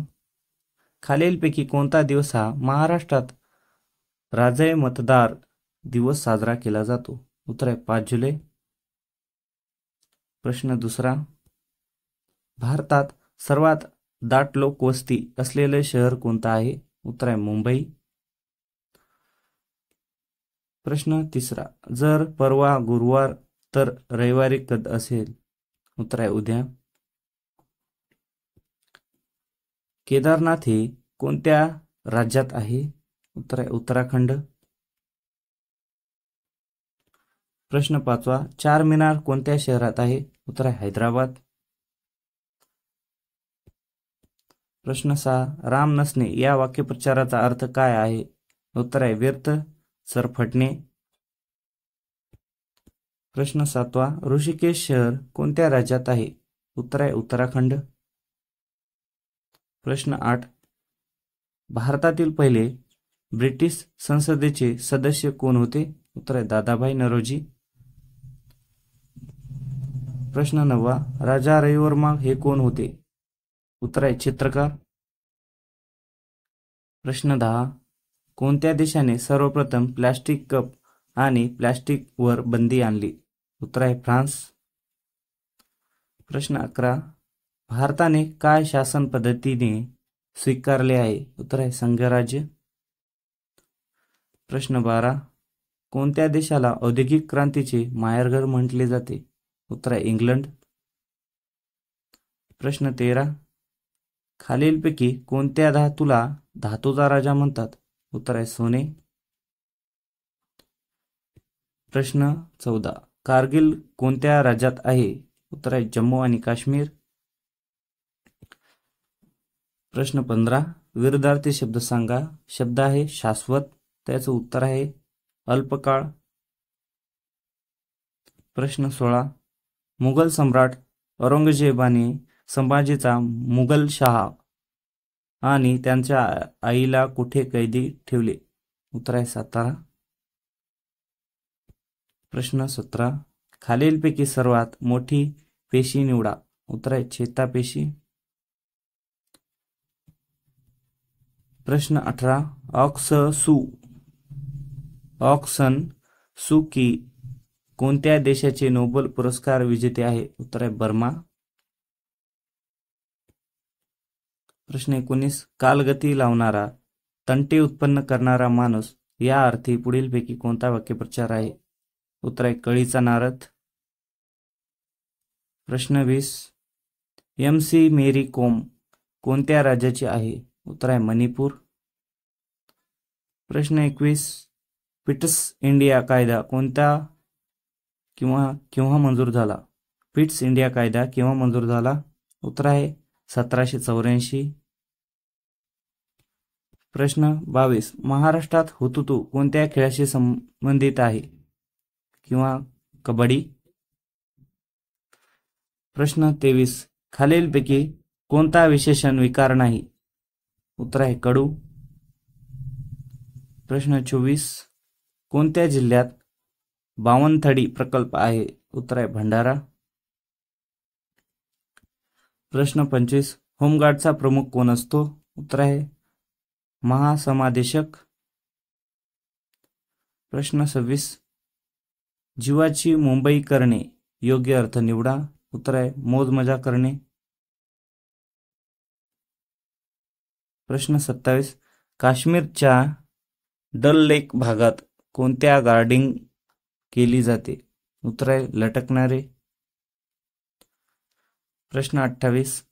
खालीलपैकी कोणता दिवस हा महाराष्ट्रात राजय मतदार दिवस साजरा केला जातो? उत्तर आहे 5 जुलै. प्रश्न दुसरा. भारतात सर्वात दाट लोकवस्ती असलेले शहर कोणतं आहे? उत्तर आहे मुंबई. प्रश्न तिसरा. जर परवा गुरुवार तर रविवारी कधी असेल? उत्तर आहे उद्या. केदारनाथ हे कोणत्या राज्यात आहे? उत्तर आहे उत्तराखंड. प्रश्न 5वा. चार मिनार कोणत्या शहरात आहे? उत्तर आहे हैदराबाद. प्रश्न 6. राम नसणे या वाक्यप्रचाराचा अर्थ काय आहे? उत्तर आहे व्यर्थ सरफटणे. प्रश्न 7वा. ऋषिकेश शहर कोणत्या राज्यात आहे? उत्तर आहे उत्तराखंड. प्रश्न 8. भारतातील पहिले ब्रिटिश संसदेचे सदस्य कोण होते? उत्तर आहे दादाभाई नौरोजी. प्रश्न 9. राजा रविवर्मा हे कोण होते? उत्तर आहे चित्रकार. प्रश्न 10. कोणत्या देशाने सर्वप्रथम प्लास्टिक कप आणि प्लास्टिकवर बंदी आणली? उत्तर आहे फ्रान्स. प्रश्न 11. भारताने काय शासन पद्धतीने स्वीकारले आहे? उत्तर आहे संघराज्य. प्रश्न 12. कोणत्या देशाला औद्योगिक क्रांतीचे माहेरघर म्हटले जाते? उत्तर आहे इंग्लंड. प्रश्न 13. खालीलपैकी कोणत्या धातूला धातूचा राजा म्हणतात? उत्तर आहे सोने. प्रश्न 14. कारगिल कोणत्या राज्यात आहे? उत्तर आहे जम्मू आणि काश्मीर. प्रश्न 15, विरुद्धार्थी शब्द सांगा. शब्द आहे शाश्वत, त्याचं उत्तर आहे अल्पकाळ. प्रश्न 16, मुघल सम्राट औरंगजेबाने संभाजीचा मुघल शाह आणि त्यांच्या आईला कुठे कैदी ठेवले? उत्तर आहे सातारा. प्रश्न 17, खालीलपैकी सर्वात मोठी पेशी निवडा. उत्तर आहे चेतापेशी. प्रश्न 18, ऑक्सन सू की कोणत्या देशाचे नोबेल पुरस्कार विजेते आहे? उत्तर आहे बर्मा. प्रश्न 19, कालगती लावणारा, तंटे उत्पन्न करणारा माणूस या अर्थी पुढीलपैकी कोणता वाक्यप्रचार आहे? उत्तर आहे कळीचा नारद. प्रश्न 20, MC मेरी कोम कोणत्या राज्याची आहे? उत्तर आहे मणिपूर. प्रश्न 21, पिट्स इंडिया कायदा केव्हा मंजूर झाला? पिट्स इंडिया कायदा केव्हा मंजूर झाला? उत्तर आहे 1784. प्रश्न 22, महाराष्ट्रात हुतुतू कोणत्या खेळाशी संबंधित आहे किंवा कबड्डी? प्रश्न 23, खालीलपैकी कोणता विशेषण विकार नाही? उत्तर आहे कडू. प्रश्न 24, कोणत्या जिल्ह्यात बावनथडी प्रकल्प आहे? उत्तर आहे भंडारा. प्रश्न 25, होमगार्डचा प्रमुख कोण असतो? उत्तर आहे महासमादेशक. प्रश्न 26, जीवाची मुंबई करणे योग्य अर्थ निवडा. उत्तर आहे मोजमजा करणे. प्रश्न 27, काश्मीरच्या डल लेक भागात कोणत्या गार्डिंग केली जाते? उत्तर आहे लटकणारे. प्रश्न 28,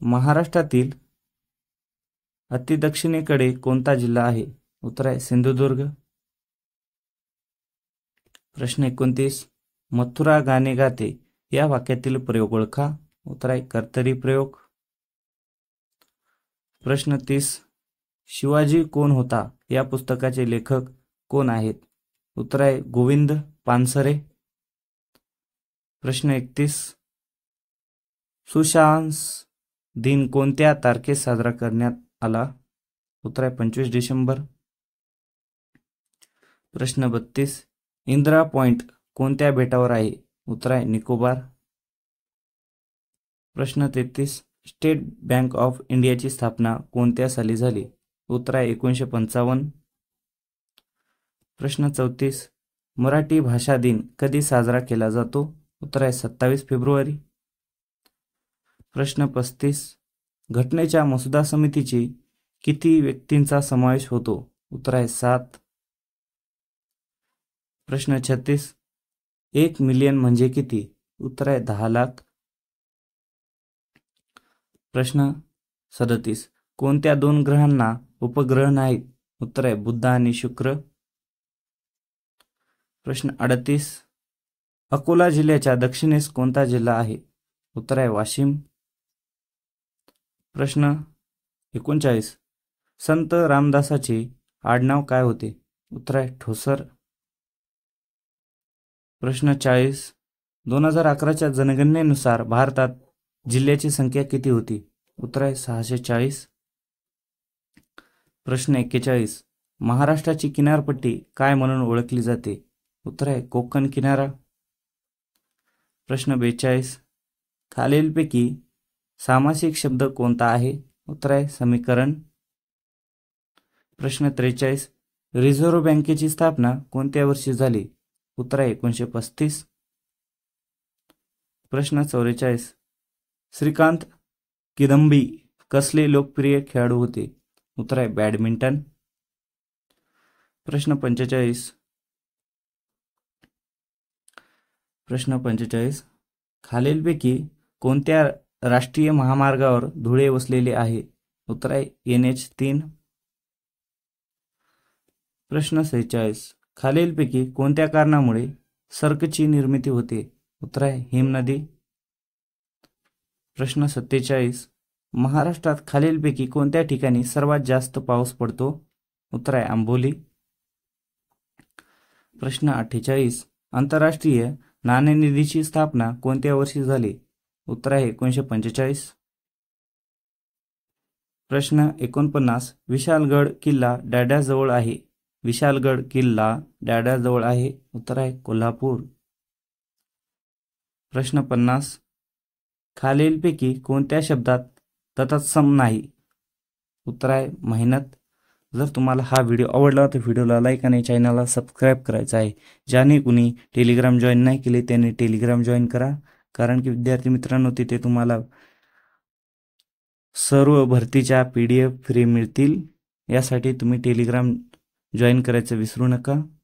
महाराष्ट्रातील अतिदक्षिणेकडे कोणता जिल्हा आहे? उत्तर आहे सिंधुदुर्ग. प्रश्न 29, मथुरा गाणे गाते या वाक्यातील प्रयोग ओळखा. उत्तर आहे कर्तरी प्रयोग. प्रश्न 30, शिवाजी कोण होता या पुस्तकाचे लेखक कोण आहेत? उत्तर आहे गोविंद पानसरे. प्रश्न 31, सुशांत दिन कोणत्या तारखेस साजरा करण्यात आला? उत्तर आहे 25 डिसेंबर. प्रश्न 32, इंदिरा पॉइंट कोणत्या बेटावर आहे? उत्तर आहे निकोबार. प्रश्न 33, स्टेट बँक ऑफ इंडियाची स्थापना कोणत्या साली झाली? उत्तर आहे 1955. प्रश्न 34, मराठी भाषा दिन कधी साजरा केला जातो? उत्तर आहे 27 फेब्रुवारी. प्रश्न 35, घटनेच्या मसुदा समितीची किती व्यक्तींचा समावेश होतो? उत्तर आहे 7. प्रश्न 36, 1 मिलियन म्हणजे किती? उत्तर आहे 10 लाख. प्रश्न 37, कोणत्या 2 ग्रहांना उपग्रह नाहीत? उत्तर आहे बुध आणि शुक्र. प्रश्न 38, अकोला जिल्ह्याच्या दक्षिणेस कोणता जिल्हा आहे? उत्तर आहे वाशिम. प्रश्न 39, संत रामदासाचे आडनाव काय होते? उत्तर आहे ठोसर. प्रश्न 40, 2011च्या जनगणनेनुसार भारतात जिल्ह्याची संख्या किती होती? उत्तर आहे 640. प्रश्न 41, महाराष्ट्राची किनारपट्टी काय म्हणून ओळखली जाते? उत्तर आहे कोकण किनारा. प्रश्न 42, खालीलपैकी सामासिक शब्द कोणता आहे? उत्तर आहे समीकरण. प्रश्न 43, रिझर्व्ह बँकेची स्थापना कोणत्या वर्षी झाली? उत्तर आहे 1935. प्रश्न 44, श्रीकांत किदंबी कसले लोकप्रिय खेळाडू होते? उत्तर आहे बॅडमिंटन. प्रश्न 45, खालीलपैकी कोणत्या राष्ट्रीय महामार्गावर धुळे वसलेले आहे? उत्तर आहे NH3. प्रश्न 46, खालीलपैकी कोणत्या कारणामुळे सर्कची निर्मिती होते? उत्तर आहे हिमनदी. प्रश्न 47. महाराष्ट्रात खालीलपैकी कोणत्या ठिकाणी सर्वात जास्त पाऊस पडतो? उत्तर आहे आंबोली. प्रश्न 48. आंतरराष्ट्रीय नाणेनिधीची स्थापना कोणत्या वर्षी झाली? उत्तर आहे 1945. प्रश्न 49. विशालगड किल्ला डॅड्याजवळ आहे. विशालगड किल्ला डॅड्याजवळ आहे. उत्तर आहे कोल्हापूर. प्रश्न 50. खालीलपैकी कोणत्या शब्दात तत्सम नाही? उत्तर आहे मेहनत. जर तुम्हाला हा व्हिडिओ आवडला तर व्हिडिओला लाईक आणि चॅनलला सबस्क्राईब करायचं आहे. ज्याने कुणी टेलिग्राम जॉईन नाही केले त्यांनी टेलिग्राम जॉईन करा, कारण की विद्यार्थी मित्रांनो तिथे तुम्हाला सर्व भरतीच्या PDF फ्री मिळतील. यासाठी तुम्ही टेलिग्राम जॉईन करायचं विसरू नका.